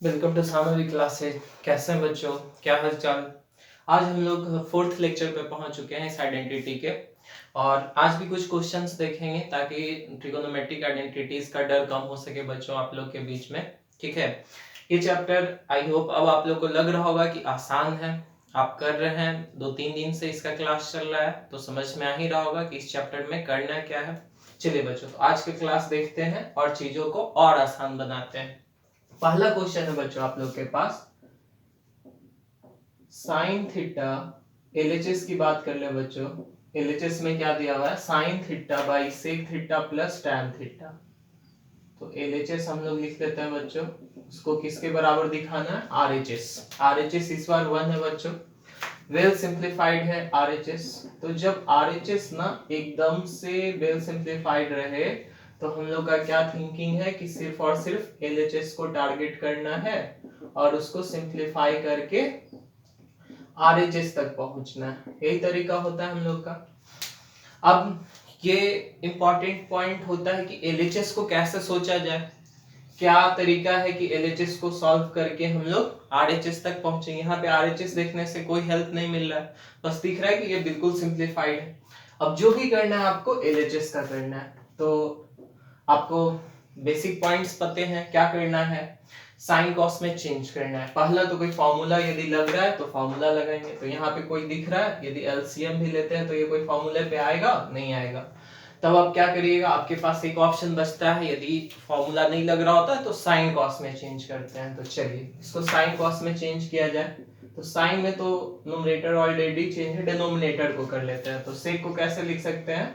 Welcome to सामूहिक classes. कैसे हैं बच्चों, क्या हाल चाल। आज हम लोग फोर्थ लेक्चर पे पहुंच चुके हैं इस आइडेंटिटी के। और आज भी कुछ क्वेश्चंस देखेंगे ताकि ट्रिगोनोमेट्रिक आइडेंटिटीज का डर कम हो सके बच्चों आप लोग के बीच में। ठीक है, ये चैप्टर आई होप अब आप लोग को लग रहा होगा कि आसान है, आप कर रहे हैं। 2-3 दिन से इसका क्लास चल रहा है तो समझ में आ ही रहा होगा कि इस चैप्टर में करना क्या है। चलिए बच्चों, तो आज के क्लास देखते हैं और चीजों को और आसान बनाते हैं। पहला क्वेश्चन है बच्चों आप लोग के पास, साइन थीटा एलएचएस की बात कर ले बच्चों। एलएचएस में क्या दिया हुआ है, sine theta by sec theta plus tan theta. तो एलएचएस हम लोग लिख लेते हैं बच्चों, उसको किसके बराबर दिखाना है, आरएचएस। आरएचएस इस बार 1 है बच्चों, वेल सिंप्लीफाइड है आरएचएस। तो जब आरएचएस ना एकदम से वेल सिंप्लीफाइड रहे तो हम लोग का क्या थिंकिंग है कि सिर्फ और सिर्फ एलएचएस को टारगेट करना है और उसको सिंप्लीफाई करके आरएचएस तक पहुंचना है। यही तरीका होता है हम लोग का। अब ये इंपॉर्टेंट पॉइंट होता है कि एलएचएस को कैसे सोचा जाए, क्या तरीका है कि एलएचएस को सॉल्व करके हम लोग आरएचएस तक पहुंचेंगे। यहाँ पे आरएचएस देखने से कोई हेल्प नहीं मिल रहा है, बस दिख रहा है कि ये बिल्कुल सिंप्लीफाइड है। अब जो भी करना है आपको एलएचएस का करना है। तो आपको बेसिक पॉइंट्स पते हैं, क्या करना है, साइन कॉस में चेंज करना है। पहला तो कोई फॉर्मूला यदि लग रहा है तो फॉर्मूला लगाएंगे। तो यहाँ पे कोई दिख रहा है, यदि एलसीएम भी लेते हैं तो ये कोई फॉर्मूले पे आएगा नहीं आएगा। तब आप क्या करिएगा, आपके पास एक ऑप्शन बचता है, यदि फॉर्मूला नहीं लग रहा होता है तो साइन कॉस में चेंज करते हैं। तो चलिए इसको साइन कॉस में चेंज किया जाए। तो साइन में तो न्यूमरेटर ऑलरेडी चेंज है, डिनोमिनेटर को कर लेते हैं। तो सेक को कैसे लिख सकते हैं,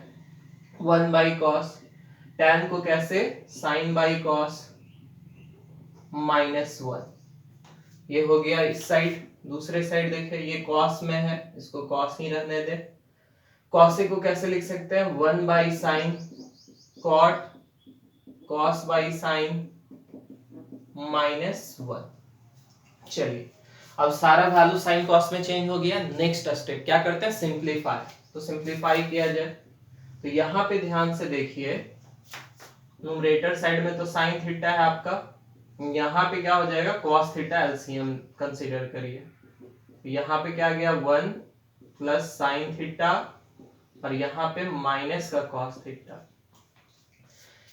1 बाई कॉस। टैन को कैसे, साइन बाई कॉस -1। ये हो गया इस साइड। दूसरे साइड देखिए ये कॉस में है, इसको कॉस ही रहने दे। कॉसे को कैसे लिख सकते हैं, 1 by sine cot cos by sine -1। चलिए अब सारा वैल्यू साइन कॉस में चेंज हो गया। नेक्स्ट स्टेप क्या करते हैं, सिंप्लीफाई। तो सिंप्लीफाई किया जाए तो यहाँ पे ध्यान से देखिए, न्यूमरेटर साइड में तो साइन थीटा है आपका, यहाँ पे क्या हो जाएगा, कॉस थीटा। एलसीएम कंसीडर करिए, यहाँ पे क्या गया, 1 प्लस साइन थीटा और यहाँ पे माइनस का कॉस थीटा।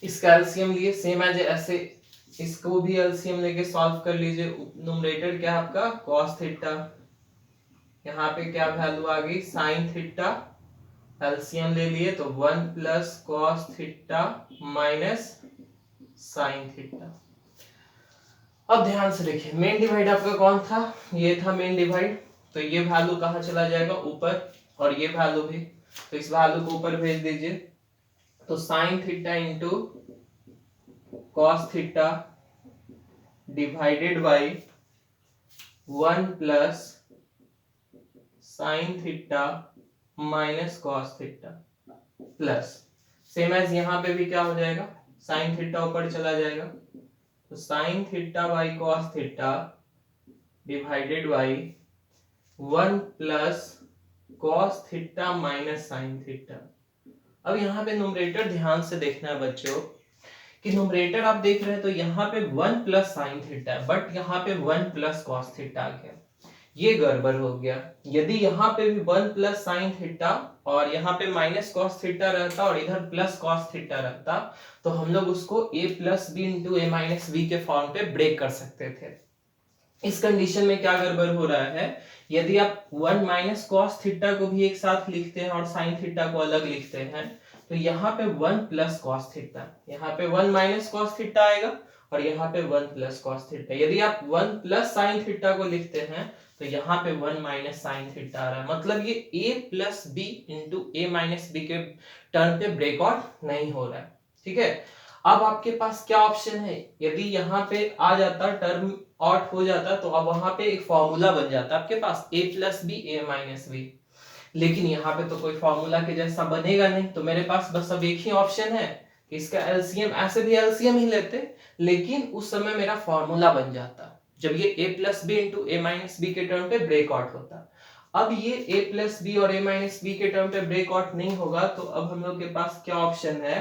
इसका एलसीएम लिए सेम एज ऐसे इसको भी एलसीएम लेके सॉल्व कर लीजिए। न्यूमरेटर क्या है आपका, कॉस थीटा, यहाँ पे क्या वैल्यू आ गई, साइन थीटा। एलसीएम ले लिए तो 1 plus cos theta minus sine theta. अब ध्यान से देखिए, मेन डिवाइड आपका कौन था, ये था मेन डिवाइड। तो ये वैल्यू कहाँ चला जाएगा, ऊपर, और ये वैल्यू भी। तो इस वैल्यू को ऊपर भेज दीजिए। तो sine theta into cos theta divided by 1 plus sine theta minus cos theta plus, same as यहाँ पे भी क्या हो जाएगा, साइन थीटा ऊपर चला जाएगा। तो sine theta by cos theta divided by 1 plus cos theta minus sine theta. अब यहाँ पे न्यूमरेटर ध्यान से देखना है बच्चों कि न्यूमरेटर आप देख रहे हैं तो यहाँ पे 1 प्लस साइन थीटा है, बट यहाँ पे 1 प्लस कॉस थीटा आ गया, ये गड़बड़ हो गया। यदि यहाँ पे भी 1 प्लस साइन थीटा और यहाँ पे माइनस कॉस थीटा रहता और इधर प्लस कॉस थीटा रहता तो हम लोग उसको a plus B into A minus B के फॉर्म पे ब्रेक कर सकते थे। इस कंडीशन में क्या गड़बड़ हो रहा है, यदि आप 1 माइनस कॉस थीटा को भी एक साथ लिखते हैं और साइन थीटा को अलग लिखते हैं तो यहाँ पे 1 प्लस कॉस थीटा, यहाँ पे 1 माइनस कॉस थीटा आएगा और यहाँ पे 1 प्लस कॉस थीटा। यदि आप 1 प्लस साइन थीटा को लिखते हैं तो यहाँ पे 1 माइनस साइन थीटा आ रहा है, मतलब ये a plus B into A minus B के टर्म पे ब्रेकआउट नहीं हो रहा है। ठीक है, अब आपके पास क्या ऑप्शन है, यदि यहाँ पे आ जाता टर्म आउट हो जाता तो अब वहां पे एक फॉर्मूला बन जाता आपके पास, a plus B A minus B. लेकिन यहाँ पे तो कोई फॉर्मूला के जैसा बनेगा नहीं, तो मेरे पास बस अब एक ही ऑप्शन है कि इसका एलसीएम, ऐसे भी एलसीएम ही लेते लेकिन उस समय मेरा फॉर्मूला बन जाता जब ये a plus B into A minus B के टर्म पे ब्रेकआउट होता। अब ये a प्लस बी और ए माइनस बी के टर्म पे ब्रेकआउट नहीं होगा तो अब हम लोग के पास क्या ऑप्शन है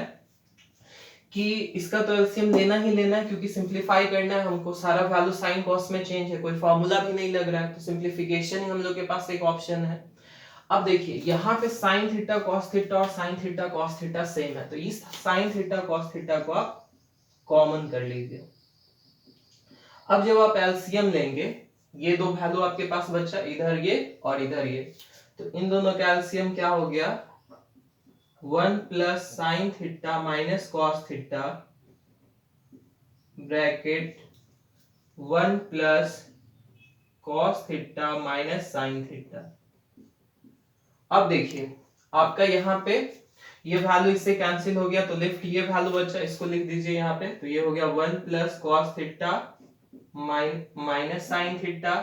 कि इसका तो एलसीएम लेना ही लेना है, क्योंकि सिंप्लीफाई करना है हमको, सारा वैल्यू साइन कॉस में चेंज है, कोई फॉर्मूला भी नहीं लग रहा है, तो सिंप्लीफिकेशन ही हम लोग के पास एक ऑप्शन है। अब देखिए यहाँ पे साइन थीटा कॉस थीटा और sine theta cos theta same है, तो इस साइन थीटा कॉस थीटा को आप कॉमन कर लीजिए। अब जब आप एलसीएम लेंगे, ये दो वैल्यू आपके पास बचा, इधर ये और इधर ये, तो इन दोनों का एलसीएम क्या हो गया, 1 plus sine theta minus cos theta bracket 1 plus cos theta minus sine theta. अब देखिए आपका यहाँ पे ये वैल्यू इससे कैंसिल हो गया, तो लेफ्ट ये वैल्यू बचा, इसको लिख दीजिए यहाँ पे, तो ये हो गया 1 plus cos theta minus sine theta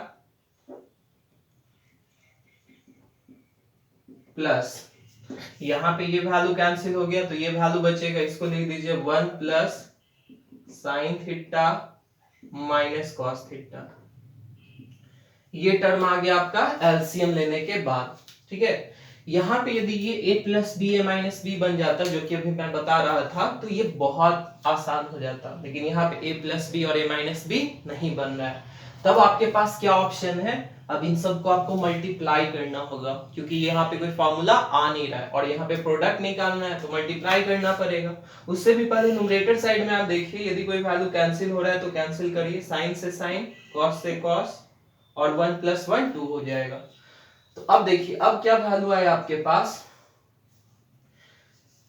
plus यहाँ पे ये वैल्यू कैंसिल हो गया, तो ये वैल्यू बचेगा, इसको लिख दीजिए 1 plus sine theta minus cos theta. ये टर्म आ गया आपका एलसीएम लेने के बाद। ठीक है, यहाँ पे यदि ये a plus B A minus B बन जाता, जो कि अभी मैं बता रहा था, तो ये बहुत आसान हो जाता, लेकिन यहाँ पे a प्लस बी और a माइनस बी नहीं बन रहा है। तब आपके पास क्या ऑप्शन है, अब इन सबको आपको मल्टीप्लाई करना होगा, क्योंकि यहाँ पे कोई फॉर्मूला आ नहीं रहा है और यहाँ पे प्रोडक्ट निकालना है, तो मल्टीप्लाई करना पड़ेगा। उससे भी पहले न्यूमरेटर साइड में आप देखिए, यदि कोई वैल्यू कैंसिल हो रहा है तो कैंसिल करिए, साइन से साइन, कॉस से कॉस, और 1 प्लस 1 2 हो जाएगा। तो अब देखिए अब क्या वैल्यू आया आपके पास,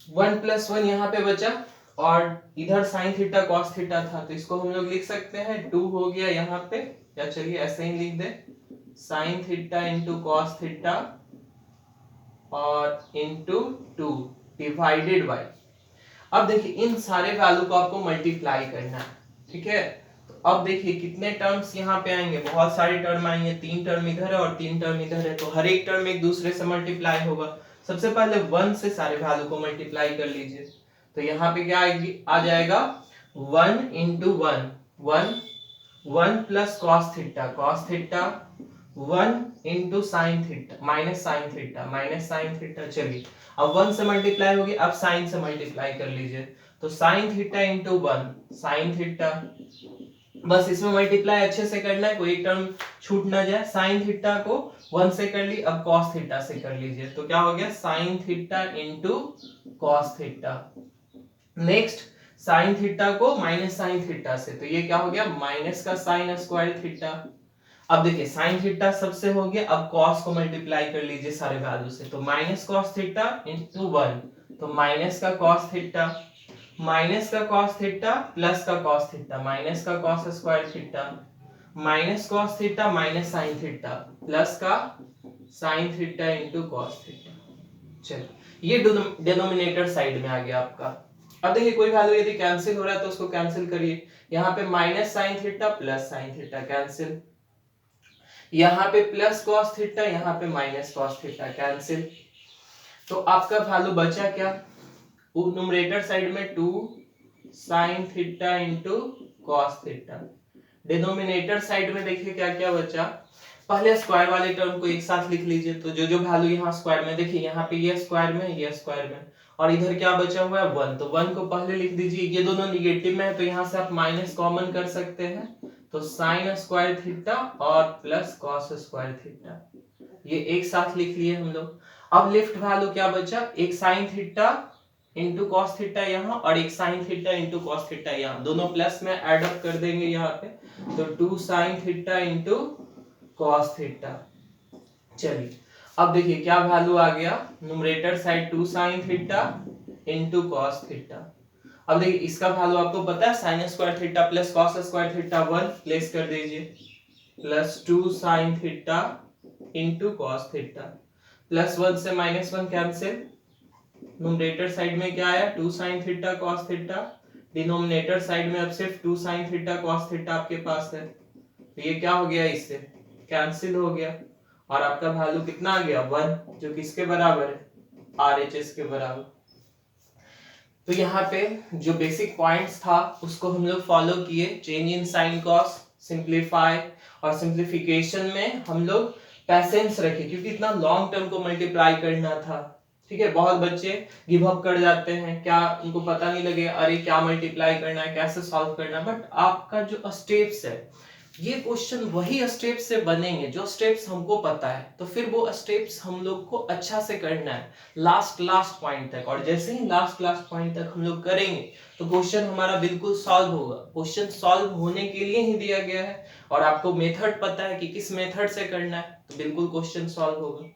1 प्लस 1 यहाँ पे बचा, और इधर साइन थीटा कॉस थीटा था, तो इसको हम लोग लिख सकते हैं 2 हो गया यहाँ पे, या चलिए ऐसे ही लिख दे, sine theta into cos theta और इंटू 2 डिवाइडेड बाय। अब देखिए इन सारे वैल्यू को आपको मल्टीप्लाई करना है। ठीक है, तो अब देखिए कितने टर्म्स यहाँ पे आएंगे, बहुत सारे टर्म आएंगे, 3 टर्म इधर है और 3 टर्म इधर है, तो हर एक टर्म एक दूसरे से मल्टीप्लाई होगा। सबसे पहले 1 से सारे वैल्यू को मल्टीप्लाई कर लीजिए, तो यहाँ पे क्या आएगी, आ जाएगा 1 into 1 1 1 plus cos theta 1 into sine theta minus sine theta. चलिए अब 1 से मल्टीप्लाई होगी, अब साइन से मल्टीप्लाई कर लीजिए, तो sine theta into 1 sine theta, बस इसमें मल्टीप्लाई अच्छे से करना है, कोई एक टर्म छूट ना जाए। साइन थीटा को 1 से कर ली, अब कॉस थीटा से कर लीजिए, तो क्या हो गया, sign theta into cos theta. Next sine theta को माइनस साइन थीटा से, तो ये क्या हो गया, माइनस का साइन स्क्वायर थीटा। अब देखिए साइन थीटा सबसे हो गया, अब कॉस को मल्टीप्लाई कर लीजिए सारे वैल्यू से, तो माइनस कॉस थीटा इंटू 1, तो माइनस का कॉस थीटा प्लस का कॉस थीटा, माइनस का cos square theta, minus cos theta minus sine theta plus का sine theta into cos theta. चलिए ये डिनोमिनेटर साइड में आ गया आपका। अब देखिए कोई वैल्यू यदि कैंसिल हो रहा है तो उसको कैंसिल करिए, यहाँ पे minus sine theta plus sine theta cancel, यहाँ पे प्लस कॉस थीटा, यहाँ पे माइनस कॉस थीटा कैंसिल। तो आपका वैल्यू बचा क्या, न्यूमरेटर साइड में 2 sign theta into cos theta, denominator side में देखिए क्या क्या बचा। पहले स्क्वायर वाले टर्म को एक साथ लिख लीजिए, तो जो जो वैल्यू यहाँ स्क्वायर में, देखिए यहाँ पे ये स्क्वायर में, ये स्क्वायर में, और इधर क्या बचा हुआ है 1, तो 1 को पहले लिख दीजिए, ये दोनों निगेटिव में है तो यहाँ से आप माइनस कॉमन कर सकते हैं, तो साइन स्क्वायर थीटा और प्लस कॉस स्क्वायर थीटा, ये एक साथ लिख लिए हम लोग। अब लेफ्ट वैल्यू क्या बचा, एक sign theta into cos theta यहाँ और एक sign theta into cos theta यहाँ, दोनों प्लस में ऐड अप कर देंगे यहाँ पे, तो 2 sign theta into cos theta. चलिए अब देखिए क्या वैल्यू आ गया, numerator side 2 sign theta into cos theta. अब देखिए इसका वैल्यू आपको पता है, sign square theta plus cos square theta 1 place कर दीजिए, plus 2 sign theta into cos theta, plus 1 से माइनस 1 कैंसिल, न्यूमरेटर साइड में क्या आया, 2 sine theta cos theta, denominator side में अब सिर्फ 2 साइन थीटा कॉस थीटा आपके पास है, तो ये क्या हो गया, इससे कैंसिल हो गया, और आपका वैल्यू कितना आ गया 1, जो किसके बराबर है, RHS के बराबर। तो यहाँ पे जो बेसिक पॉइंट्स था उसको हम लोग फॉलो किए, change in sine cos, simplify, और सिंप्लीफिकेशन में हम लोग पैसेंस रखे, क्योंकि इतना लॉन्ग टर्म को मल्टीप्लाई करना था। ठीक है, बहुत बच्चे गिव अप कर जाते हैं, क्या उनको पता नहीं लगे अरे क्या मल्टीप्लाई करना है, कैसे सॉल्व करना है, बट आपका जो स्टेप्स है ये क्वेश्चन वही स्टेप्स से बनेंगे जो स्टेप्स हमको पता है, तो फिर वो स्टेप्स हम लोग को अच्छा से करना है लास्ट पॉइंट तक, और जैसे ही लास्ट पॉइंट तक हम लोग करेंगे तो क्वेश्चन हमारा बिल्कुल सॉल्व होगा। क्वेश्चन सॉल्व होने के लिए ही दिया गया है और आपको मेथड पता है कि किस मेथड से करना है, तो बिल्कुल क्वेश्चन सॉल्व होगा।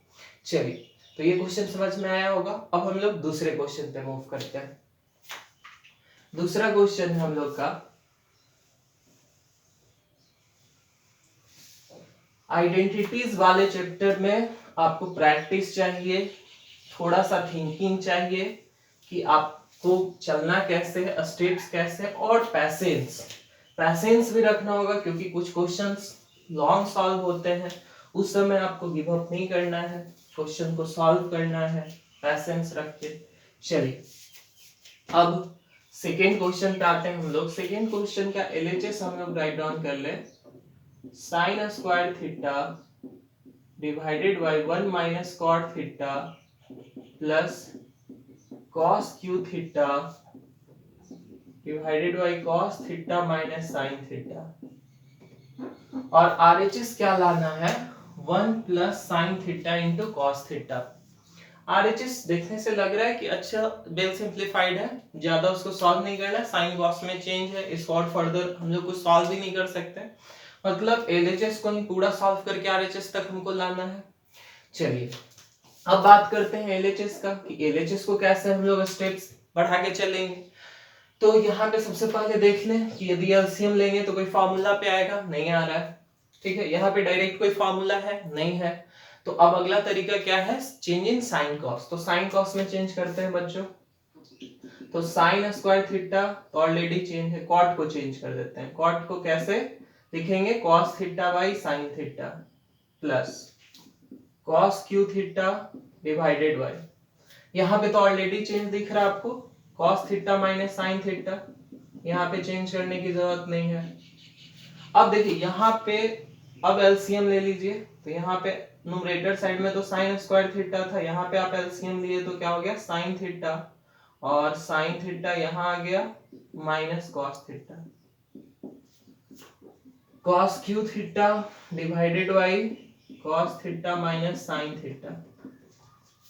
चलिए, तो ये क्वेश्चन समझ में आया होगा। अब हम लोग दूसरे क्वेश्चन पे मूव करते हैं। दूसरा क्वेश्चन है हम लोग का आइडेंटिटीज वाले चैप्टर में आपको प्रैक्टिस चाहिए, थोड़ा सा थिंकिंग चाहिए कि आपको चलना कैसे है, स्टेप्स कैसे, और पैसेंस भी रखना होगा क्योंकि कुछ क्वेश्चंस लॉन्ग सॉल्व होते हैं, उस समय आपको गिव अप नहीं करना है, क्वेश्चन को सॉल्व करना है पैसेंस रख के। चलिए, अब सेकेंड क्वेश्चन पे आते हैं हम लोग। सेकेंड क्वेश्चन का एलएचएस हम लोग राइट डाउन कर ले, sine square theta divided by 1 minus cot theta plus cos cube theta divided by cos theta minus sin theta, और आरएचएस क्या लाना है 1 प्लस sin theta into cos theta. RHS देखने से लग रहा है कि अच्छा वेल सिंप्लीफाइड है, ज्यादा उसको सॉल्व नहीं करना है, साइन कॉस में चेंज है, इसको और फर्दर हम लोग कुछ सॉल्व भी नहीं कर सकते, मतलब एलएचएस को ही पूरा सॉल्व करके आरएचएस तक हमको लाना है। चलिए, अब बात करते हैं एलएचएस का कि एलएचएस को कैसे हम लोग स्टेप्स बढ़ा के चलेंगे। तो यहाँ पे सबसे पहले देख लें कि यदि एलसीएम लेंगे तो कोई फार्मूला पे आएगा, नहीं आ रहा है, ठीक है, यहाँ पे डायरेक्ट कोई फार्मूला है नहीं है, तो अब अगला तरीका क्या है, चेंज इन साइन कॉस, तो साइन कॉस में चेंज करते हैं बच्चों, तो साइन स्क्वायर थीटा तो ऑलरेडी चेंज है, कॉट को चेंज कर देते हैं, कॉट को कैसे लिखेंगे cos theta by sine theta plus cos Q theta divided bye, यहाँ पे तो ऑलरेडी चेंज दिख रहा है आपको, cos theta minus sine theta, यहाँ पे चेंज करने की जरूरत नहीं है। अब देखिए यहाँ पे अब एलसीएम ले लीजिए, तो यहाँ पे न्यूमरेटर साइड में तो साइन स्क्वायर थीटा था, यहाँ पे आप एलसीएम लिए तो क्या हो गया साइन थीटा, और साइन थीटा यहाँ आ गया minus cos theta, cos Q theta divided by cos theta minus sine theta.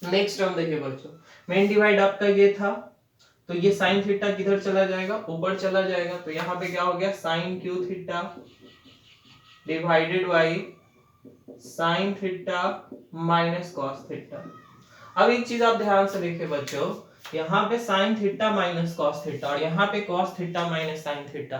Next term देखिए बच्चों, मेन डिवाइड आपका ये था, तो ये साइन थीटा किधर चला जाएगा, ऊपर चला जाएगा, तो यहाँ पे क्या हो गया sine cube theta divided by sine theta minus cos theta. अब एक चीज आप ध्यान से देखिए बच्चों, यहाँ पे sine theta minus cos theta और यहाँ पे cos theta minus sine theta,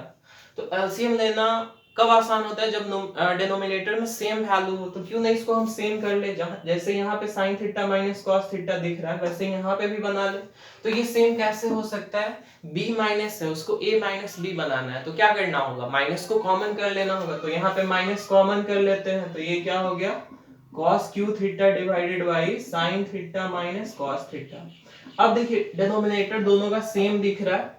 तो एलसीएम लेना कब आसान होता है, जब डिनोमिनेटर में सेम वैल्यू हो, तो क्यों नहीं इसको हम सेम कर ले, जैसे यहाँ पे sine theta minus cos theta दिख रहा है वैसे यहाँ पे भी बना ले। तो ये सेम कैसे हो सकता है, b माइनस है उसको a माइनस b बनाना है, तो क्या करना होगा माइनस को कॉमन कर लेना होगा, तो यहाँ पे माइनस कॉमन कर लेते हैं, तो ये क्या हो गया cos cube theta divided by sine theta minus cos theta. अब देखिए डिनोमिनेटर दोनों का सेम दिख रहा है,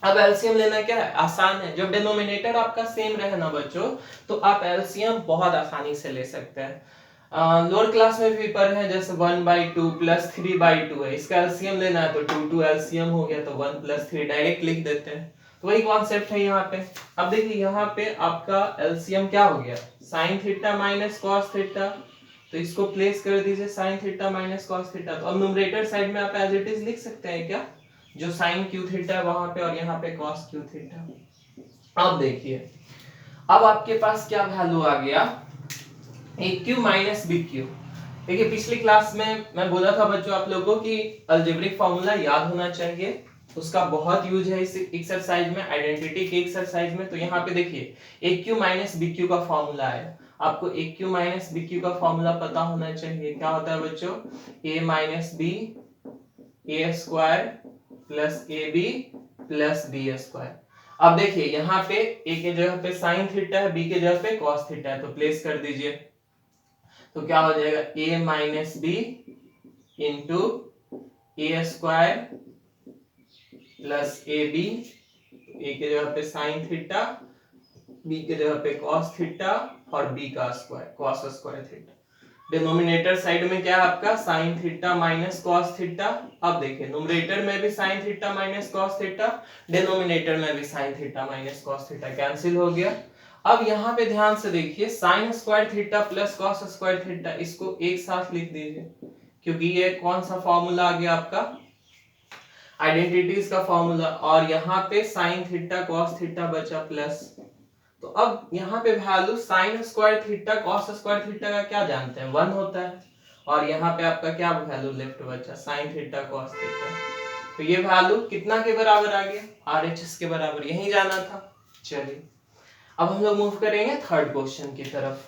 अब एलसीएम लेना क्या है आसान है, जब डिनोमिनेटर आपका सेम रहे ना बच्चों तो आप एलसीएम बहुत आसानी से ले सकते हैं। लोअर क्लास में भी पर है जैसे 1/2 प्लस 3/2 है, इसका एलसीएम लेना है तो 2 एलसीएम हो गया, तो 1 प्लस 3 डायरेक्ट लिख देते हैं, तो वही कॉन्सेप्ट है यहाँ पे। अब देखिए यहाँ पे आपका एलसीएम क्या हो गया sign theta minus cos theta, तो इसको प्लेस कर दीजिए sign theta minus cos theta, तो अब न्यूमरेटर साइड में आप एज इट इज लिख सकते हैं क्या, जो साइन क्यू थीटा है वहां पे और यहाँ पे कॉस क्यू थीटा। अब देखिए अब आपके पास क्या वैल्यू आ गया ए क्यू माइनस बी क्यू। देखिए पिछली क्लास में मैं बोला था बच्चों आप लोगों को कि अलजेब्रिक फॉर्मूला याद होना चाहिए, उसका बहुत यूज है इस एक्सरसाइज में, आइडेंटिटी के एक्सरसाइज में। तो यहाँ पे देखिए A cube minus B cube का फॉर्मूला है, आपको A cube minus B cube का फॉर्मूला पता होना चाहिए, क्या होता है बच्चों A minus B A square plus A B plus B square. अब देखिए यहाँ पे ए के जगह पे साइन थीटा है, बी के जगह पे कॉस थीटा है, तो प्लेस कर दीजिए, तो क्या हो जाएगा A minus B into A square plus A B, A के जगह पे साइन थीटा, बी के जगह पे कॉस थीटा और बी का square cos square theta. Denominator side में क्या है आपका sine theta minus cos theta. अब देखिए न्यूमरेटर में भी sine theta minus cos theta, denominator में भी sine theta minus cos theta, cancel हो गया। अब यहाँ पे ध्यान से देखिए sign square theta plus cos square theta, इसको एक साथ लिख दीजिए क्योंकि ये कौन सा फॉर्मूला आ गया आपका आइडेंटिटीज का फॉर्मूला, और यहाँ पे साइन थीटा कॉस थीटा बचा प्लस। तो अब यहाँ पे value sign square theta cos square theta का क्या जानते हैं 1 होता है, और यहाँ पे आपका क्या वैल्यू लेफ्ट बचा साइन थीटा कॉस थीटा। तो ये वैल्यू कितना के बराबर आ गया आरएचएस के बराबर, यही जाना था। चलिए अब हम लोग मूव करेंगे थर्ड क्वेश्चन की तरफ।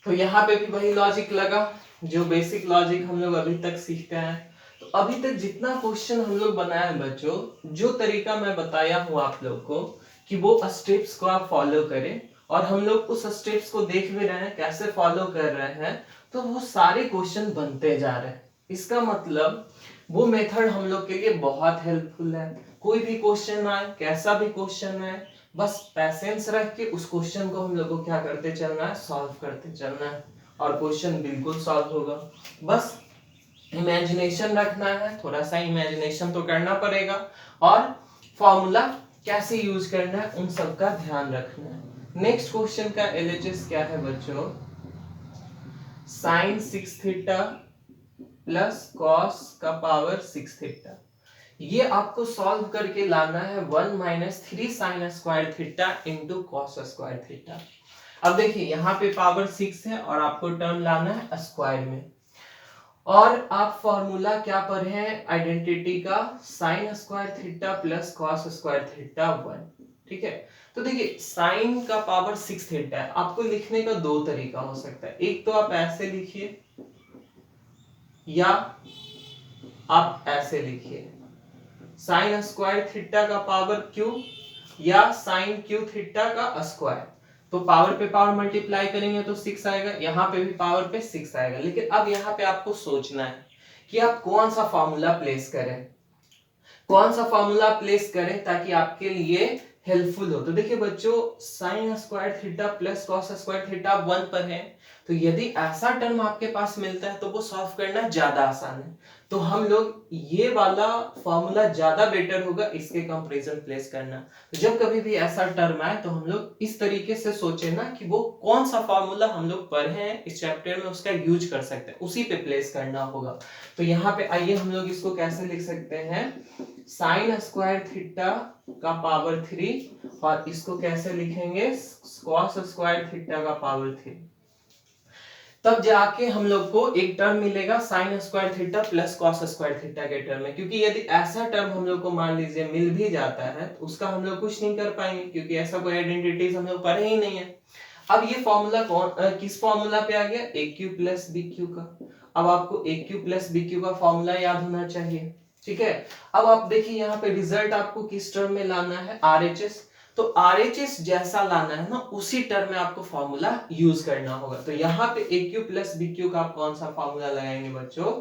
तो यहाँ पे भी वही लॉजिक लगा जो बेसिक लॉजिक हम लोग अभी तक सीखते हैं। तो अभी तक जितना क्वेश्चन हम लोग बनाए हैं बच्चों, जो तरीका मैं बताया हूँ आप लोग को कि वो स्टेप्स को आप फॉलो करें, और हम लोग उस स्टेप्स को देख भी रहे हैं कैसे फॉलो कर रहे हैं, तो वो सारे क्वेश्चन बनते जा रहे हैं। इसका मतलब वो मेथड हम लोग के लिए बहुत हेल्पफुल है। कोई भी क्वेश्चन आए, कैसा भी क्वेश्चन आए, बस पैसेंस रख के उस क्वेश्चन को हम लोग को क्या करते चलना है, सॉल्व करते चलना है, और क्वेश्चन बिल्कुल सॉल्व होगा। बस इमेजिनेशन रखना है, थोड़ा सा इमेजिनेशन तो करना पड़ेगा, और फॉर्मूला कैसे यूज करना है उन सब का ध्यान रखना है। नेक्स्ट क्वेश्चन का एलएचएस क्या है बच्चों, साइन 6 थीटा प्लस कॉस का पावर 6 थीटा। ये आपको सॉल्व करके लाना है 1 minus 3 sine square theta into cos square theta. अब देखिए यहाँ पे पावर 6 है और आपको टर्म लाना है स्क्वायर में, और आप फॉर्मूला क्या पढ़े हैं आइडेंटिटी का, sign square theta plus cos square theta 1। ठीक है, तो देखिए साइन का पावर 6 थीटा है, आपको लिखने का दो तरीका हो सकता है। एक तो आप ऐसे लिखिए या आप ऐसे लिखिए, साइन स्क्वायर थीटा का पावर क्यू या साइन क्यू थीटा का स्क्वायर। तो पावर पे पावर मल्टीप्लाई करेंगे तो 6 आएगा, यहाँ पे भी पावर पे 6 आएगा। लेकिन अब यहाँ पे आपको सोचना है कि आप कौन सा फॉर्मूला प्लेस करें, कौन सा फॉर्मूला प्लेस करें ताकि आपके लिए हेल्पफुल हो। तो देखिए बच्चों sign square theta plus cos square theta 1 पर है, तो यदि ऐसा टर्म आपके पास मिलता है तो वो सॉल्व करना ज्यादा आसान है। तो हम लोग ये वाला फॉर्मूला ज्यादा बेटर होगा इसके कंपैरिजन प्लेस करना। तो जब कभी भी ऐसा टर्म आए तो हम लोग इस तरीके से सोचे ना कि वो कौन सा फॉर्मूला हम लोग पढ़े हैं इस चैप्टर में उसका यूज कर सकते हैं, उसी पे प्लेस करना होगा। तो यहाँ पे आइए हम लोग इसको कैसे लिख सकते हैं, साइन स्क्वायर थीटा का पावर 3, और इसको कैसे लिखेंगे कॉस स्क्वायर थीटा का पावर 3। तब जाके हम लोग को एक टर्म मिलेगा sign square theta plus cos square theta के टर्म में, क्योंकि यदि ऐसा टर्म हम लोग को मान लीजिए मिल भी जाता है तो उसका हम लोग कुछ नहीं कर पाएंगे क्योंकि ऐसा कोई आइडेंटिटीज हम लोग पढ़े ही नहीं है। अब ये फॉर्मूला किस फॉर्मूला पे आ गया, ए क्यू प्लस बी क्यू का। अब आपको A cube plus B cube का फॉर्मूला याद होना चाहिए। ठीक है, अब आप देखिए यहाँ पे रिजल्ट आपको किस टर्म में लाना है, आरएचएस। तो आरएचएस जैसा लाना है ना उसी टर्म में आपको फॉर्मूला यूज करना होगा। तो यहाँ पे ए क्यू प्लस बी क्यू का आप कौन सा फॉर्मूला लगाएंगे बच्चों,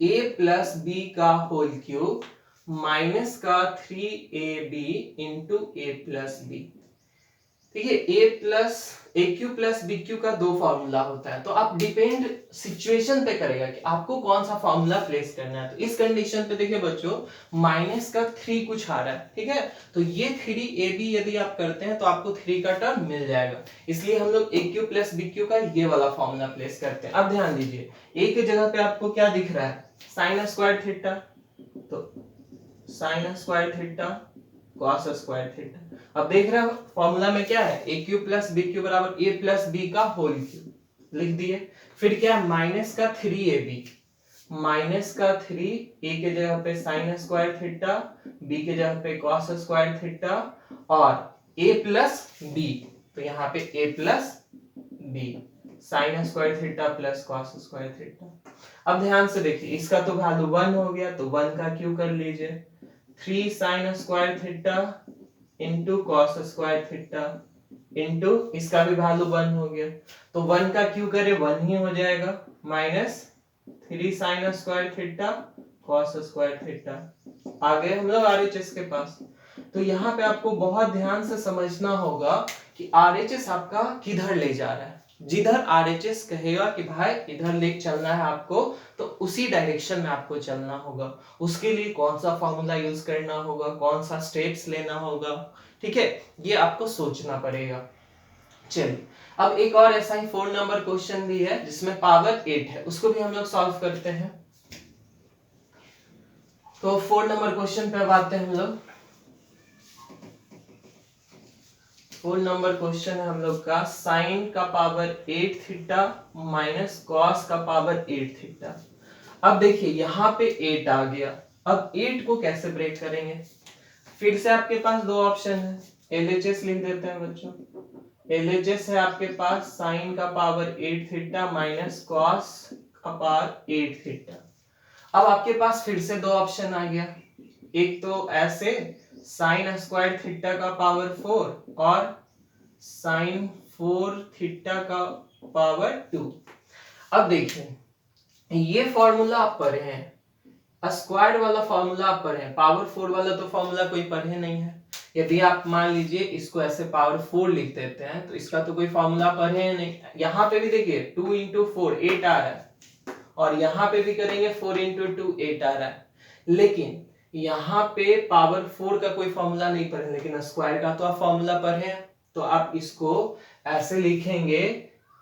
ए प्लस बी का होल क्यूब माइनस का 3ab इंटू ए प्लस बी। ठीक है, ए क्यू प्लस बी क्यू का दो फॉर्मूला होता है, तो आप डिपेंड सिचुएशन पे करेगा कि आपको कौन सा फॉर्मूला प्लेस करना है। तो इस कंडीशन पे देखिए बच्चों माइनस का 3 कुछ आ रहा है, ठीक है, तो ये 3ab यदि आप करते हैं तो आपको 3 का टर्म मिल जाएगा, इसलिए हम लोग ए क्यू प्लस बी क्यू का ये वाला फॉर्मूला प्लेस करते हैं। अब ध्यान दीजिए ए की जगह पे आपको क्या दिख रहा है, साइन स्क्वायर थीटा, तो sign square theta cos square theta. अब देख रहे हो फॉर्मूला में क्या है, ए क्यू प्लस बी क्यू बराबर ए प्लस बी का होल क्यूब लिख दिए। फिर क्या माइनस का 3ab, माइनस का 3 ए के जगह पे साइन स्क्वायर थीटा, बी के जगह पे कॉस स्क्वायर थीटा, और ए प्लस बी, तो यहाँ पे A plus B sine square theta plus cos square theta. अब ध्यान से देखिए इसका तो वैल्यू 1 हो गया, तो 1 का क्यू कर लीजिए, 3 sine square theta into cos square theta into इसका भी वैल्यू 1 हो गया, तो 1 का क्यू करे 1 ही हो जाएगा, minus 3 sine square theta cos square theta. आ गए हम लोग आरएचएस के पास। तो यहाँ पे आपको बहुत ध्यान से समझना होगा कि आरएचएस आपका किधर ले जा रहा है। जिधर आरएचएस कहेगा कि भाई इधर लेके चलना है आपको, तो उसी डायरेक्शन में आपको चलना होगा। उसके लिए कौन सा फॉर्मूला यूज करना होगा, कौन सा स्टेप्स लेना होगा, ठीक है, ये आपको सोचना पड़ेगा। चलिए अब एक और ऐसा ही 4 नंबर क्वेश्चन भी है जिसमें पावर 8 है, उसको भी हम लोग सॉल्व करते हैं। तो 4 नंबर क्वेश्चन पे अब आते हैं हम लोग। 4 नंबर क्वेश्चन है हम लोग का साइन का पावर 8 थीटा माइनस कॉस का पावर 8 थीटा। अब देखिए यहाँ पे 8 आ गया, अब 8 को कैसे ब्रेक करेंगे? फिर से आपके पास दो ऑप्शन है, एलएचएस लिख देते हैं बच्चों। एलएचएस है आपके पास साइन का पावर 8 थीटा माइनस कॉस का पावर 8 थीटा। अब आपके पास फिर से दो ऑप्शन आ गया, एक तो ऐसे साइन स्क्वायर थीटा का पावर 4 और साइन 4 थीटा का पावर 2। अब देखिए ये फॉर्मूला आप पढ़े हैं, स्क्वायर वाला फॉर्मूला आप पढ़े हैं, पावर 4 वाला तो फॉर्मूला कोई पढ़े नहीं है। यदि आप मान लीजिए इसको ऐसे पावर 4 लिख देते हैं तो इसका तो कोई फॉर्मूला पढ़े हैं नहीं। यहाँ पे भी देखिए 2 into 4 8 आ रहा है, और यहाँ पे भी करेंगे 4 into 2 8 आ रहा है, लेकिन यहाँ पे पावर 4 का कोई फॉर्मूला नहीं पढ़े, लेकिन स्क्वायर का तो आप फॉर्मूला पढ़े हैं। तो आप इसको ऐसे लिखेंगे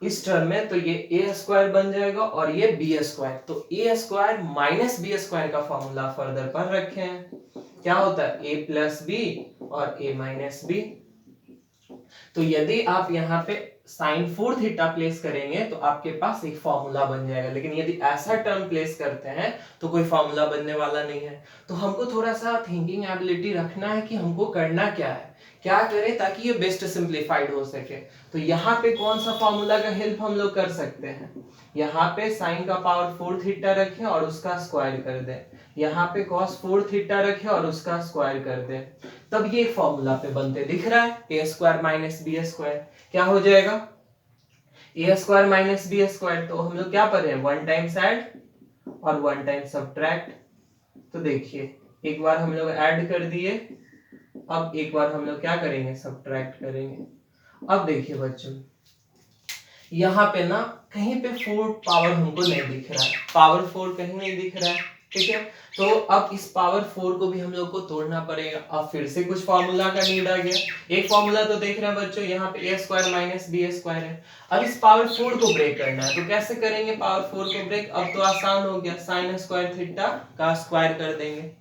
इस टर्म में, तो ये ए स्क्वायर बन जाएगा और ये बी स्क्वायर। तो ए स्क्वायर माइनस बी स्क्वायर का फॉर्मूला फर्दर पर रखे हैं, क्या होता है ए प्लस बी और ए माइनस बी। तो यदि आप यहाँ पे साइन 4 थीटा प्लेस करेंगे तो आपके पास एक फॉर्मूला बन जाएगा, लेकिन यदि ऐसा टर्म प्लेस करते हैं तो कोई फॉर्मूला बनने वाला नहीं है। तो हमको थोड़ा सा थिंकिंग एबिलिटी रखना है कि हमको करना क्या है, क्या करें ताकि ये बेस्ट सिंप्लीफाइड हो सके। तो यहाँ पे कौन सा फॉर्मूला का हेल्प हम लोग कर सकते हैं, यहाँ पे साइन का पावर 4 थीटा रखें और उसका स्क्वायर कर दें, यहाँ पे cos 4 थीटा रखें और उसका स्क्वायर कर दें, तब ये फॉर्मूला पे बनते दिख रहा है ए स्क्वायर माइनस बी स्क्वायर। क्या हो जाएगा ए स्क्वायर माइनस बी स्क्वायर, तो हम लोग क्या पढ़े हैं, 1 टाइम्स ऐड और 1 टाइम सब्ट्रैक्ट। तो देखिए एक बार हम लोग ऐड कर दिए, अब एक बार हम लोग क्या करेंगे, सब्ट्रैक्ट करेंगे। अब देखिए बच्चों यहाँ पे ना कहीं पे 4 पावर हमको नहीं दिख रहा है, पावर 4 कहीं नहीं दिख रहा है, ठीक है। तो अब इस पावर 4 को भी हम लोग को तोड़ना पड़ेगा। अब फिर से कुछ फार्मूला का नीड आ गया। एक फार्मूला तो देख रहे हैं बच्चों, यहाँ पे ए स्क्वायर माइनस बी स्क्वायर है। अब इस पावर 4 को ब्रेक करना है, तो कैसे करेंगे पावर 4 को ब्रेक? अब तो आसान हो गया, साइन स्क्वायर थीटा का स्क्वायर कर देंगे।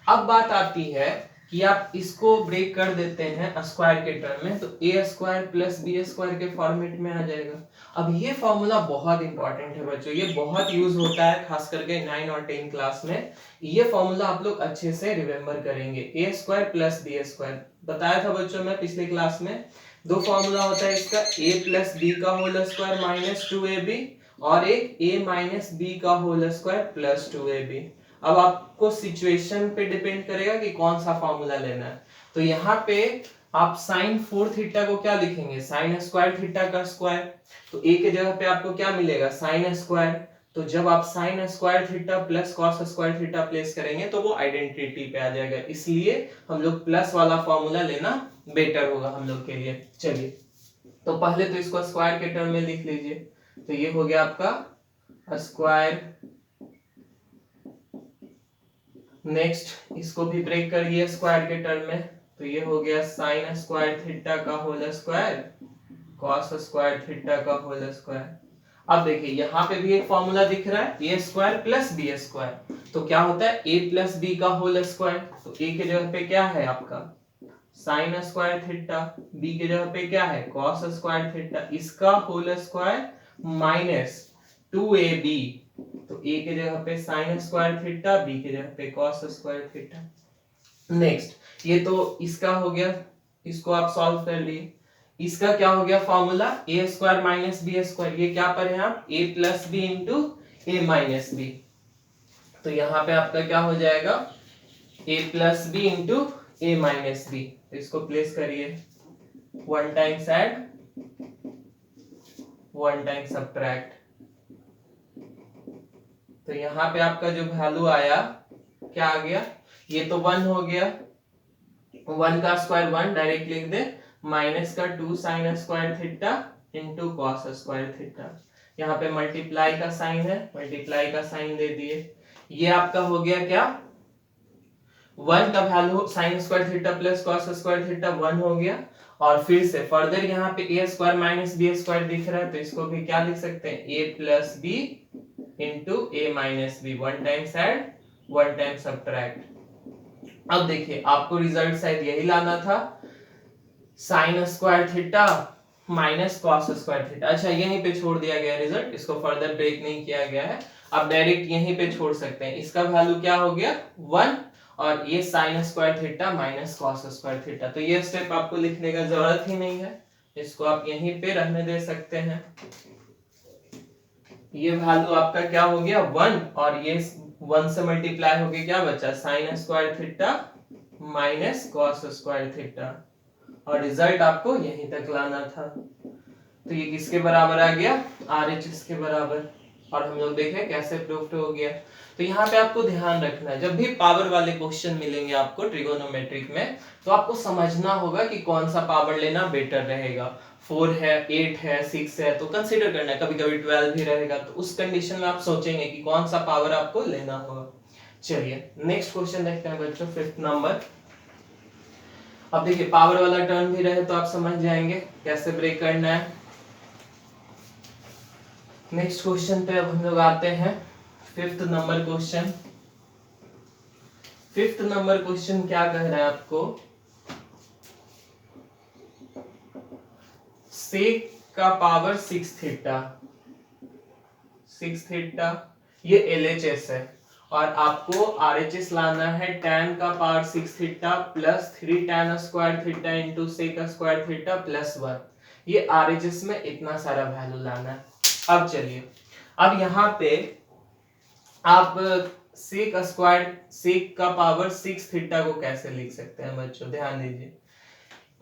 अब बात आती है कि आप इसको ब्रेक कर देते हैं स्क्वायर के टर्म में, तो ए स्क्वायर प्लस बी स्क्वायर के फॉर्मेट में आ जाएगा। अब ये फॉर्मूला बहुत इंपॉर्टेंट है बच्चों, ये बहुत यूज होता है खास करके 9 और 10 क्लास में। ये फॉर्मूला आप लोग अच्छे से रिमेम्बर करेंगे, ए स्क्वायर प्लस बी स्क्वायर। बताया था बच्चों मैं पिछले क्लास में, दो फॉर्मूला होता है इसका, ए प्लस बी का होल स्क्वायर माइनस 2ab और एक ए माइनस बी का होल स्क्वायर प्लस 2ab। अब आपको सिचुएशन पे डिपेंड करेगा कि कौन सा फॉर्मूला लेना है। तो यहाँ पे आप साइन 4 थीटा को क्या लिखेंगे, साइन स्क्वायर थीटा का स्क्वायर। तो ए के जगह पे आपको क्या मिलेगा, साइन स्क्वायर। तो जब आप sign square theta plus cos square theta place करेंगे तो वो आइडेंटिटी पे आ जाएगा, इसलिए हम लोग प्लस वाला फॉर्मूला लेना बेटर होगा हम लोग के लिए। चलिए तो पहले तो इसको स्क्वायर के टर्म में लिख लीजिए, तो ये हो गया आपका स्क्वायर। नेक्स्ट इसको भी ब्रेक करिए स्क्वायर के टर्म में, तो ये हो गया साइन स्क्वायर थीटा का whole square cos square theta का होल स्क्वायर। अब देखिए यहाँ पे भी एक फॉर्मूला दिख रहा है, ए स्क्वायर प्लस बी स्क्वायर। तो क्या होता है ए प्लस बी का होल स्क्वायर, तो ए के जगह पे क्या है आपका साइन स्क्वायर थीटा, बी के जगह पे क्या है कॉस स्क्वायर थीटा, इसका होल स्क्वायर माइनस 2ab। तो ए के जगह पे साइन स्क्वायर थीटा, बी के जगह पे कॉस स्क्वायर थीटा। नेक्स्ट ये तो इसका हो गया, इसको आप सॉल्व कर लिए। इसका क्या हो गया फॉर्मूला, ए स्क्वायर माइनस बी स्क्वायर। ये क्या पढ़े आप, ए plus B into A minus B. तो यहाँ पे आपका क्या हो जाएगा, ए plus B into A minus B. तो इसको प्लेस करिए, 1 टाइम्स ऐड 1 टाइम सब्ट्रैक्ट। तो यहाँ पे आपका जो वैल्यू आया क्या आ गया, ये तो 1 हो गया, 1 का स्क्वायर 1 डायरेक्ट लिख दे, माइनस का 2 sign square theta into cos square theta. यहाँ पे मल्टीप्लाई का साइन है, मल्टीप्लाई का साइन दे दिए। ये आपका हो गया क्या, 1 का value sign square theta plus cos square theta 1 हो गया। और फिर से फर्दर यहाँ पे ए स्क्वायर माइनस बी स्क्वायर दिख रहा है, तो इसको भी क्या लिख सकते हैं, A plus B into A minus B, 1 times add 1 time subtract. अब देखिए आपको रिजल्ट शायद यही लाना था, sine square theta minus cos square theta. अच्छा यहीं पे छोड़ दिया गया रिजल्ट, इसको फर्दर ब्रेक नहीं किया गया है, आप डायरेक्ट यहीं पे छोड़ सकते हैं। इसका वैल्यू क्या हो गया 1, और ये sign square theta minus cos square theta. तो ये स्टेप आपको लिखने का जरूरत ही नहीं है, इसको आप यहीं पे रहने दे सकते हैं। ये वैल्यू आपका क्या हो गया 1, और ये 1 से मल्टीप्लाई होके क्या बचा, sign square theta minus cos square theta, और रिजल्ट आपको यहीं तक लाना था। तो ये किसके बराबर आ गया, RHS के बराबर। और हम लोग देखें कैसे प्रूफ हो गया। तो यहाँ पे आपको ध्यान रखना है, जब भी पावर वाले क्वेश्चन मिलेंगे आपको ट्रिगोनोमेट्रिक में, तो आपको समझना होगा कि कौन सा पावर लेना बेटर रहेगा। 4 है, 8 है, 6 है, तो कंसीडर करना है, कभी कभी 12 भी रहेगा, तो उस कंडीशन में आप सोचेंगे कि कौन सा पावर आपको लेना होगा। चलिए नेक्स्ट क्वेश्चन देखते हैं बच्चों, 5th नंबर। अब देखिए पावर वाला टर्म भी रहे तो आप समझ जाएंगे कैसे ब्रेक करना है। नेक्स्ट क्वेश्चन पे अब हम लोग आते हैं, 5th number question. 5th number question क्या कह रहा है आपको, सेक का पावर 6 थीटा, 6 थीटा ये LHS है, और आपको RHS लाना है tan का power 6 theta plus 3 tan square theta into sec square theta plus 1। ये RHS में इतना सारा वैल्यू लाना है। अब चलिए, अब यहाँ पे आप सेक स्क्वायर, सेक का पावर 6 थीटा को कैसे लिख सकते हैं बच्चों, ध्यान दीजिए।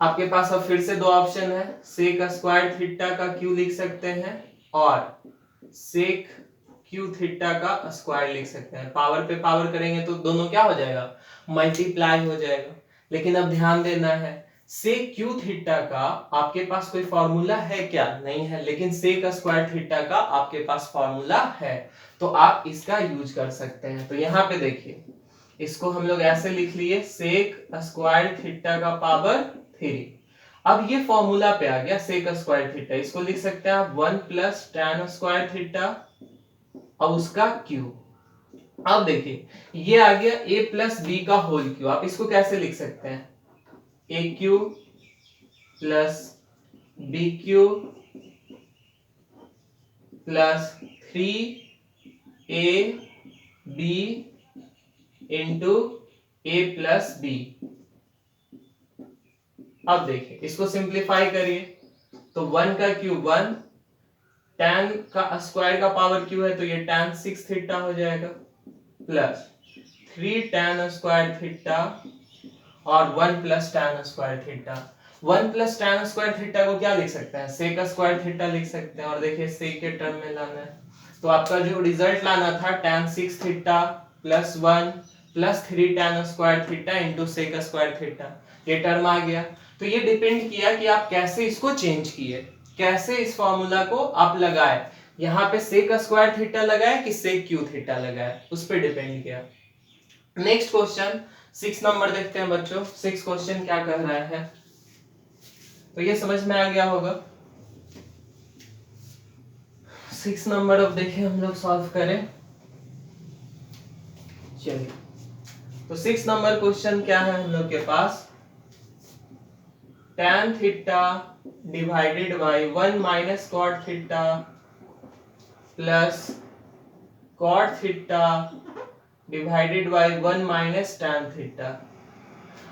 आपके पास अब फिर से दो ऑप्शन है, सेक स्क्वायर थीटा का क्यू लिख सकते हैं और सेक क्यू थीटा का स्क्वायर लिख सकते हैं। पावर पे पावर करेंगे तो दोनों क्या हो जाएगा, मल्टीप्लाई हो जाएगा। लेकिन अब ध्यान देना है, सेक क्यू थीटा का आपके पास कोई फॉर्मूला है क्या, नहीं है, लेकिन सेक स्क्वायर थीटा का आपके पास फॉर्मूला है, तो आप इसका यूज कर सकते हैं। तो यहाँ पे देखिए, इसको हम लोग ऐसे लिख लिए, सेक स्क्वायर थीटा का पावर 3। अब ये फॉर्मूला पे आ गया सेक स्क्वायर थीटा, इसको लिख सकते हैं आप 1 प्लस tan स्क्वायर थीटा और उसका क्यू। अब देखिए ये आ गया a प्लस बी का होल क्यू, आप इसको कैसे लिख सकते हैं, A cube plus B cube plus 3 a b into a plus B. अब देखिए इसको सिंप्लीफाई करिए, तो 1 का क्यूब 1, tan का स्क्वायर का पावर क्यू है तो ये tan 6 थीटा हो जाएगा, प्लस 3 tan स्क्वायर थीटा और 1 plus tan square theta. 1 plus tan square theta को क्या लिख सकते हैं, सेक स्क्वायर थीटा लिख सकते हैं, और देखिए सेक के टर्म में लाना है, तो आपका जो रिजल्ट लाना था tan 6 theta plus 1 plus 3 tan square theta into sec square theta, ये टर्म आ गया। तो ये डिपेंड किया कि आप कैसे इसको चेंज किए, कैसे इस फॉर्मूला को आप लगाए, यहाँ पे सेक स्क्वायर थीटा लगाए कि सेक क्यू थीटा लगाए, उस पर डिपेंड किया। नेक्स्ट क्वेश्चन 6 नंबर देखते हैं बच्चों, 6 क्वेश्चन क्या कह रहा है, तो ये समझ में आ गया होगा। 6 नंबर अब देखिए हम लोग सॉल्व करें। चलिए तो 6 नंबर क्वेश्चन क्या है हम लोग के पास, tan theta divided by 1 minus cot theta plus cot theta divided by 1 minus tan theta.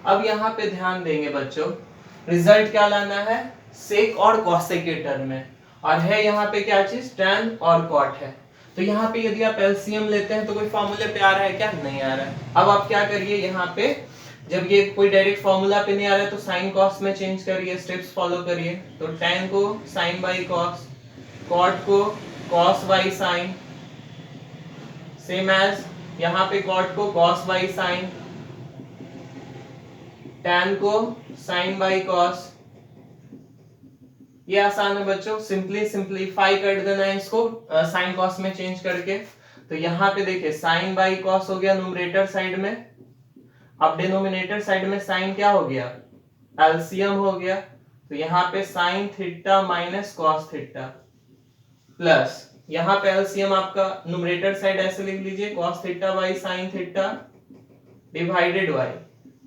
अब यहाँ पे ध्यान देंगे बच्चों, रिजल्ट क्या लाना है, सेक और कॉसेक के टर्म में, और है यहाँ पे क्या चीज, tan और कॉट है। तो यहाँ पे यदि आप एलसीएम लेते हैं तो कोई फॉर्मूले पे आ रहा है क्या, नहीं आ रहा है। अब आप क्या करिए, यहाँ पे जब ये कोई डायरेक्ट फॉर्मूला पे नहीं आ रहा है तो साइन कॉस में चेंज करिए, स्टेप्स फॉलो करिए। तो tan को साइन बाई कॉस, कॉट को cos by sine, same as यहाँ पे कॉट को कॉस बाई साइन, tan को साइन बाई कॉस, ये आसान है बच्चों, सिंप्लीफाई कर देना है इसको साइन कॉस में चेंज करके। तो यहाँ पे देखिए साइन बाई कॉस हो गया न्यूमरेटर साइड में, अब डिनोमिनेटर साइड में साइन क्या हो गया, एलसीएम हो गया। तो यहाँ पे sine theta minus cos theta plus यहाँ पे एलसीएम आपका न्यूमरेटर साइड ऐसे लिख लीजिए cos theta by sine theta divided by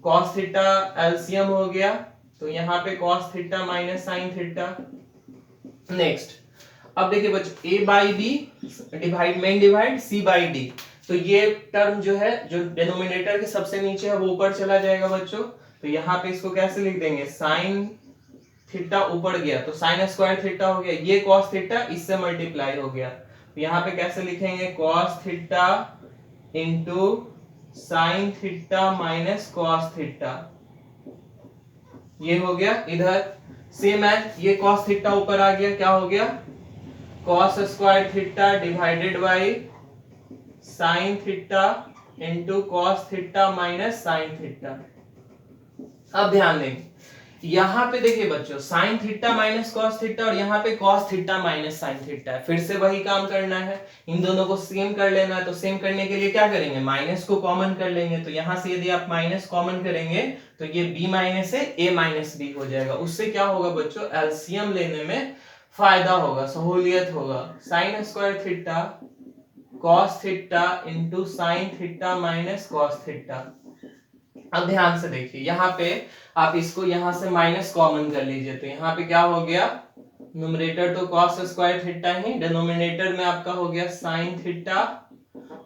cos theta LCM हो गया, तो यहाँ पे cos theta minus sine theta. Next अब देखिए बच्चों a बाई बी डिवाइड मेन डिवाइड c बाई डी, तो ये टर्म जो है जो डिनोमिनेटर के सबसे नीचे है वो ऊपर चला जाएगा बच्चों। तो यहाँ पे इसको कैसे लिख देंगे, साइन थीटा ऊपर गया तो साइन स्क्वायर थीटा हो गया, ये कॉस थीटा इससे मल्टीप्लाई हो गया, तो यहाँ पे कैसे लिखेंगे cos theta into sine theta minus cos theta, ये हो गया। इधर सेम एज ये कॉस थीटा ऊपर आ गया, क्या हो गया cos square theta divided by sine theta into cos theta minus sine theta. अब ध्यान देंगे यहाँ पे देखिए बच्चों sign theta minus cos theta और यहाँ पे cos theta minus sine theta है, फिर से वही काम करना है, इन दोनों को सेम कर लेना है। तो सेम करने के लिए क्या करेंगे, माइनस को कॉमन कर लेंगे। तो यहाँ से यदि आप माइनस कॉमन करेंगे तो ये b माइनस है a माइनस बी हो जाएगा। उससे क्या होगा बच्चों, एलसीएम लेने में फायदा होगा, सहूलियत होगा। Sign square theta cos theta into sine theta minus cos theta. अब ध्यान से देखिए यहाँ पे आप इसको यहाँ से माइनस कॉमन कर लीजिए, तो यहाँ पे क्या हो गया, न्यूमरेटर तो कॉस स्क्वायर थीटा ही, डिनोमिनेटर में आपका हो गया साइन थीटा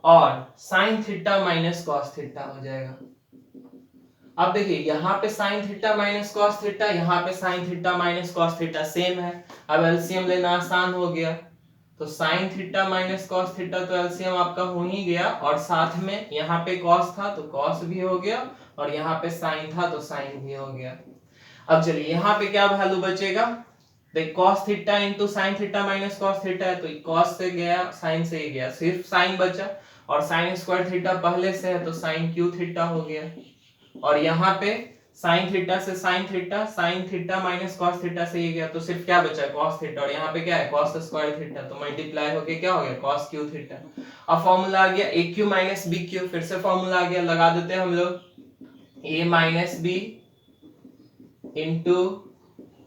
और sign theta minus cos theta हो जाएगा। अब देखिए यहाँ पे sine theta minus cos theta, यहाँ पे sine theta minus cos theta same है। अब एलसीएम लेना आसान हो गया, तो sine theta minus cos theta तो एलसीएम आपका हो ही गया, और साथ में यहाँ पे कॉस था तो कॉस भी हो गया, और यहाँ पे साइन था तो साइन भी हो गया। अब चलिए यहाँ पे क्या वैल्यू बचेगा, देख cos theta into sine theta minus cos theta है, तो कॉस से गया साइन से ही गया, सिर्फ साइन बचा, और साइन स्क्वायर थीटा पहले से है तो साइन क्यू थीटा हो गया। और यहाँ पे साइन थीटा से sign theta minus cos theta से ये गया, तो सिर्फ क्या बचा कॉस थीटा, और यहाँ पे क्या है कॉस स्क्वायर थीटा, तो मल्टीप्लाई होके क्या हो गया कॉस क्यू थीटा। अब फॉर्मूला आ गया ए क्यू माइनस बी क्यू, फिर से फॉर्मूला आ गया, लगा देते हैं हम लोग, a minus B into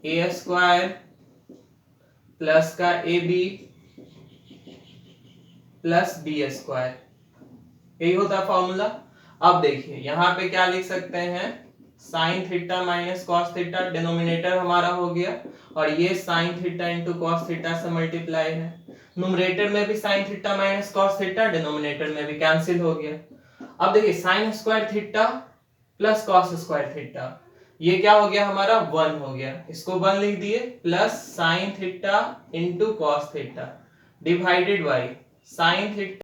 A square plus का A B plus B square, यही होता है फॉर्मूला। अब देखिए यहाँ पे क्या लिख सकते हैं, sign theta minus cos theta, denominator हमारा हो गया, और ये sign theta into cos theta से मल्टीप्लाई है, न्यूमरेटर में भी sine theta minus cos theta, denominator में भी कैंसिल हो गया। अब देखिए sign square theta plus cos square theta, ये क्या हो गया हमारा 1 हो गया, इसको 1 लिख दिए, plus sine theta into cos theta divided by sine theta